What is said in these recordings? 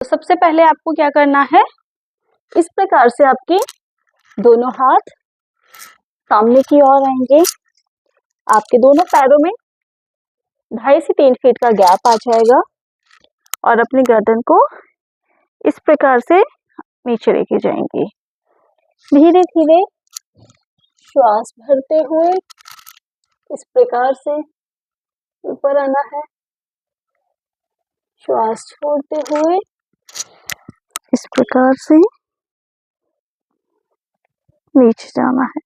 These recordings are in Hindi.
तो सबसे पहले आपको क्या करना है, इस प्रकार से आपके दोनों हाथ सामने की ओर आएंगे। आपके दोनों पैरों में 2.5 से 3 फीट का गैप आ जाएगा और अपनी गर्दन को इस प्रकार से नीचे लेके जाएंगे। धीरे धीरे श्वास भरते हुए इस प्रकार से ऊपर आना है, श्वास छोड़ते हुए इस प्रकार से नीचे जाना है,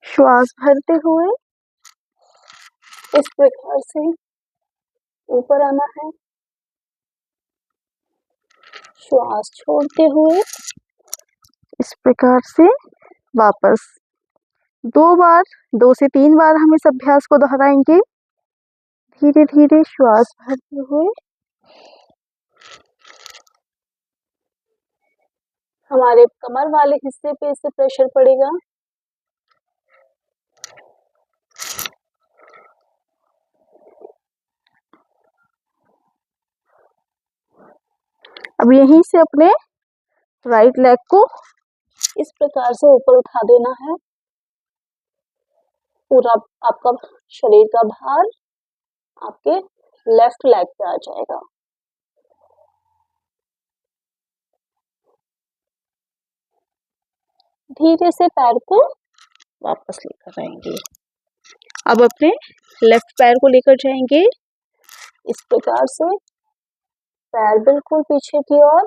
श्वास भरते हुए इस प्रकार से ऊपर आना है, श्वास छोड़ते हुए इस प्रकार से वापस 2 से 3 बार हम इस अभ्यास को दोहराएंगे। धीरे धीरे श्वास भरते हुए हमारे कमर वाले हिस्से पे इससे प्रेशर पड़ेगा। अब यहीं से अपने राइट लेग को इस प्रकार से ऊपर उठा देना है। पूरा आपका शरीर का भार आपके लेफ्ट लेग पे आ जाएगा। धीरे से पैर को वापस लेकर आएंगे। अब अपने लेफ्ट पैर को लेकर जाएंगे इस प्रकार से, पैर बिल्कुल पीछे की ओर।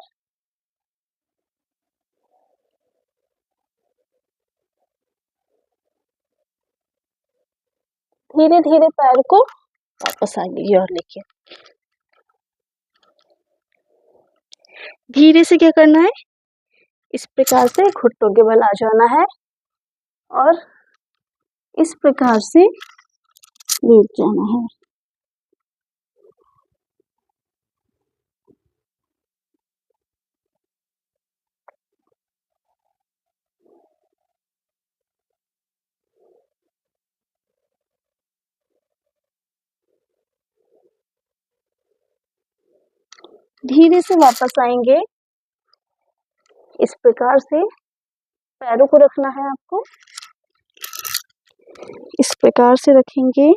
धीरे धीरे पैर को वापस आगे की ओर लेके धीरे से क्या करना है, इस प्रकार से घुटनों के बल आ जाना है और इस प्रकार से लेट जाना है। धीरे से वापस आएंगे इस प्रकार से, पैरों को रखना है आपको, इस प्रकार से रखेंगे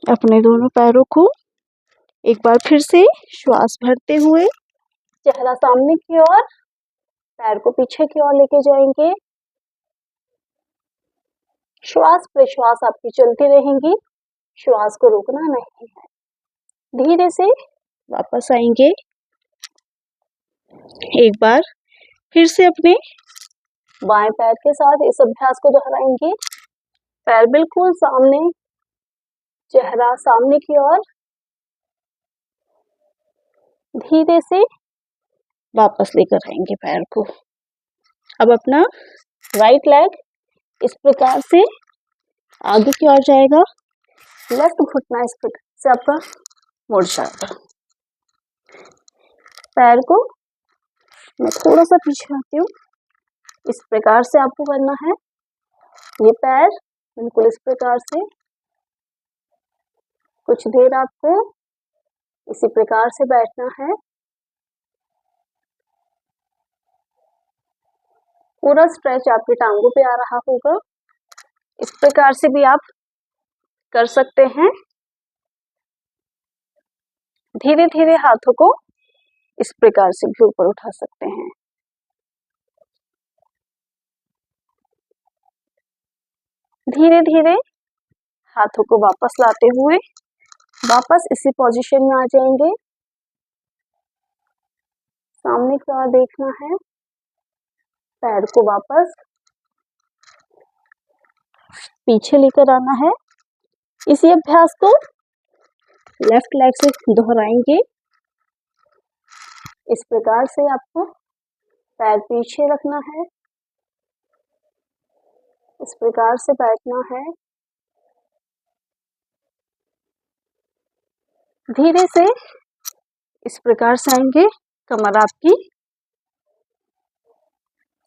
अपने दोनों पैरों को। एक बार फिर से श्वास भरते हुए चेहरा सामने की ओर, पैर को पीछे की ओर लेके जाएंगे। श्वास प्रश्वास आपकी चलती रहेंगी, श्वास को रोकना नहीं है। धीरे से वापस आएंगे, एक बार फिर से अपने बाएं पैर के साथ इस अभ्यास को दोहराएंगे। पैर बिल्कुल सामने, चेहरा सामने की ओर। धीरे से वापस लेकर आएंगे पैर को। अब अपना राइट लेग इस प्रकार से आगे की ओर जाएगा, लेफ्ट घुटना इस प्रकार से आपका मुड़ जाएगा। पैर को मैं थोड़ा सा पीछे आती हूँ, इस प्रकार से आपको करना है। ये पैर बिल्कुल इस प्रकार से, कुछ देर आपको इसी प्रकार से बैठना है। पूरा स्ट्रेच आपकी टांगों पे आ रहा होगा। इस प्रकार से भी आप कर सकते हैं। धीरे धीरे हाथों को इस प्रकार से भी ऊपर उठा सकते हैं। धीरे धीरे हाथों को वापस लाते हुए वापस इसी पोजीशन में आ जाएंगे। सामने की ओर देखना है, पैर को वापस पीछे लेकर आना है। इसी अभ्यास को लेफ्ट लेग से दोहराएंगे। इस प्रकार से आपको पैर पीछे रखना है, इस प्रकार से बैठना है। धीरे से इस प्रकार से आएंगे, कमर आपकी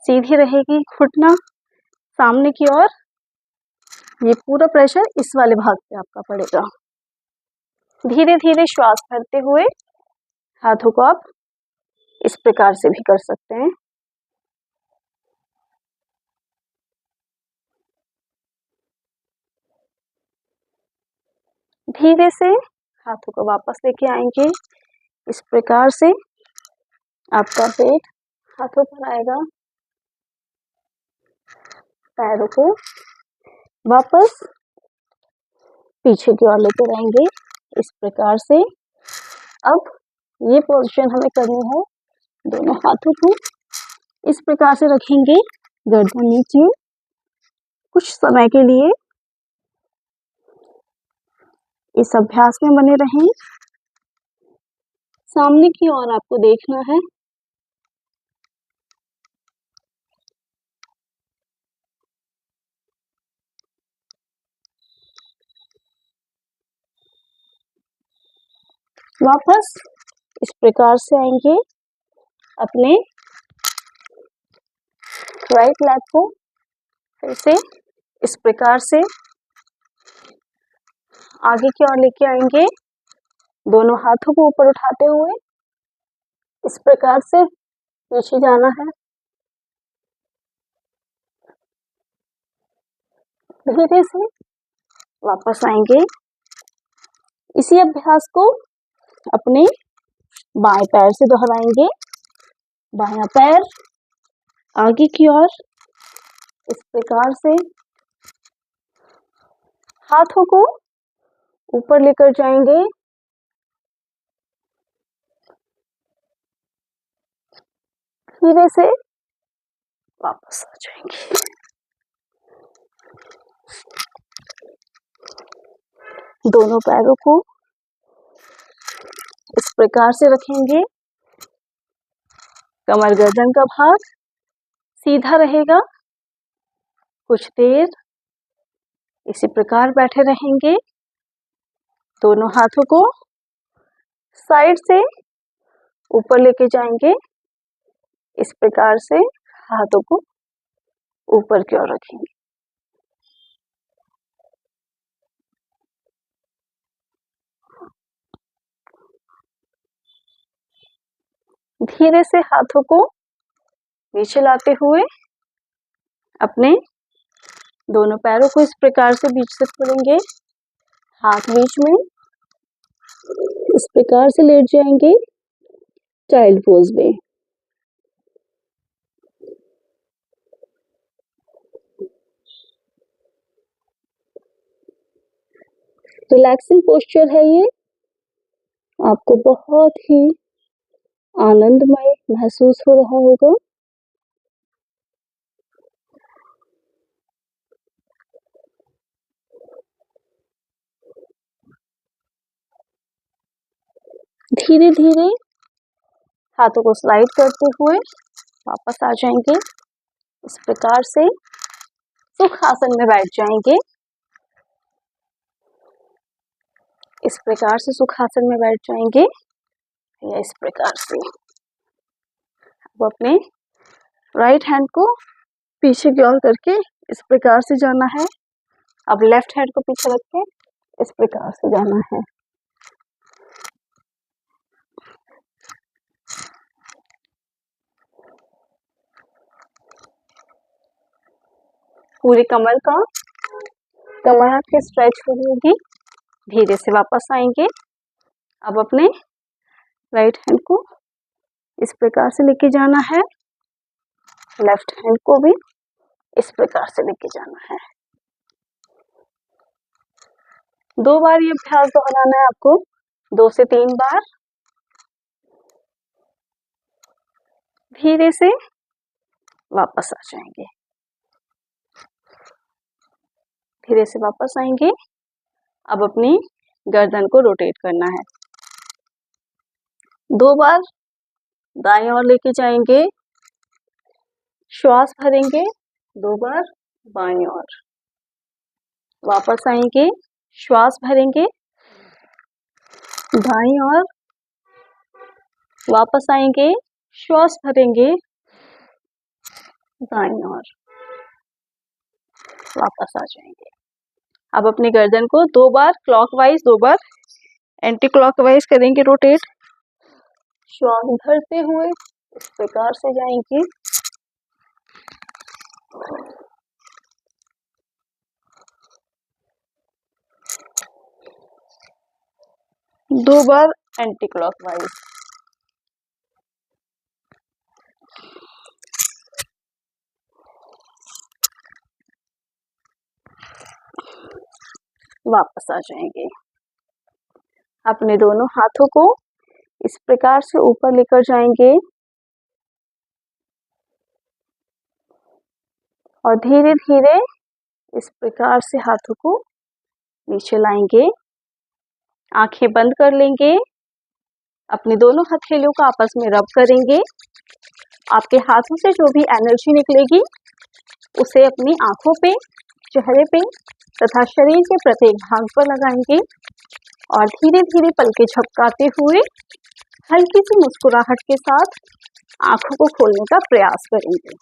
सीधी रहेगी, घुटना सामने की ओर। ये पूरा प्रेशर इस वाले भाग पे आपका पड़ेगा। धीरे धीरे श्वास भरते हुए हाथों को आप इस प्रकार से भी कर सकते हैं। धीरे से हाथों को वापस लेके आएंगे। इस प्रकार से आपका पेट हाथों पर आएगा। पैरों को वापस पीछे की ओर लेते रहेंगे इस प्रकार से। अब ये पोजीशन हमें करनी है। दोनों हाथों को इस प्रकार से रखेंगे, गर्दन नीचे। कुछ समय के लिए इस अभ्यास में बने रहें। सामने की ओर आपको देखना है। वापस इस प्रकार से आएंगे। अपने राइट लेग को फिर से इस प्रकार से आगे की ओर लेके आएंगे। दोनों हाथों को ऊपर उठाते हुए इस प्रकार से पीछे जाना है। धीरे से वापस आएंगे। इसी अभ्यास को अपने बाएं पैर से दोहराएंगे। बायां पैर आगे की ओर इस प्रकार से हाथों को ऊपर लेकर जाएंगे। धीरे से वापस आ जाएंगे। दोनों पैरों को इस प्रकार से रखेंगे। कमर गर्दन का भाग सीधा रहेगा। कुछ देर इसी प्रकार बैठे रहेंगे। दोनों हाथों को साइड से ऊपर लेके जाएंगे। इस प्रकार से हाथों को ऊपर की ओर रखेंगे। धीरे से हाथों को नीचे लाते हुए अपने दोनों पैरों को इस प्रकार से बीच से खोलेंगे। हाथ बीच में इस प्रकार से लेट जाएंगे चाइल्ड पोज में। रिलैक्सिंग पोस्चर है ये। आपको बहुत ही आनंदमय महसूस हो रहा होगा। धीरे धीरे हाथों को स्लाइड करते हुए वापस आ जाएंगे। इस प्रकार से सुखासन में बैठ जाएंगे। इस प्रकार से सुखासन में बैठ जाएंगे या इस प्रकार से। अब अपने राइट हैंड को पीछे की ओर करके इस प्रकार से जाना है। अब लेफ्ट हैंड को पीछे रख के इस प्रकार से जाना है। पूरी कमर आपकी स्ट्रेच हो होगी। धीरे से वापस आएंगे। अब अपने राइट हैंड को इस प्रकार से लेके जाना है। लेफ्ट हैंड को भी इस प्रकार से लेके जाना है। 2 बार ये अभ्यास दोहराना है आपको, 2 से 3 बार। धीरे से वापस आ जाएंगे। धीरे से वापस आएंगे। अब अपनी गर्दन को रोटेट करना है। 2 बार दाएं ओर लेके जाएंगे। श्वास भरेंगे। 2 बार बाएं ओर। वापस आएंगे। श्वास भरेंगे दाएं ओर। वापस आएंगे। श्वास भरेंगे दाएं ओर। वापस आ जाएंगे। अब अपनी गर्दन को 2 बार क्लॉकवाइज, 2 बार एंटी क्लॉकवाइज करेंगे रोटेट। श्वास भरते हुए इस प्रकार से जाएंगे। दो बार एंटी क्लॉकवाइज। वापस आ जाएंगे। अपने दोनों हाथों को इस प्रकार से ऊपर लेकर जाएंगे और धीरे धीरे इस प्रकार से हाथों को नीचे लाएंगे। आंखें बंद कर लेंगे। अपने दोनों हथेलियों को आपस में रब करेंगे। आपके हाथों से जो भी एनर्जी निकलेगी उसे अपनी आंखों पे, चेहरे पे तथा शरीर के प्रत्येक भाग पर लगाएंगे और धीरे धीरे पलकें झपकाते हुए हल्की सी मुस्कुराहट के साथ आंखों को खोलने का प्रयास करेंगे।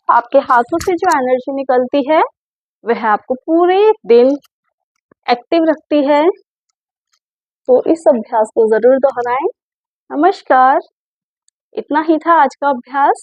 आपके हाथों से जो एनर्जी निकलती है वह आपको पूरे दिन एक्टिव रखती है, तो इस अभ्यास को जरूर दोहराएं। नमस्कार, इतना ही था आज का अभ्यास।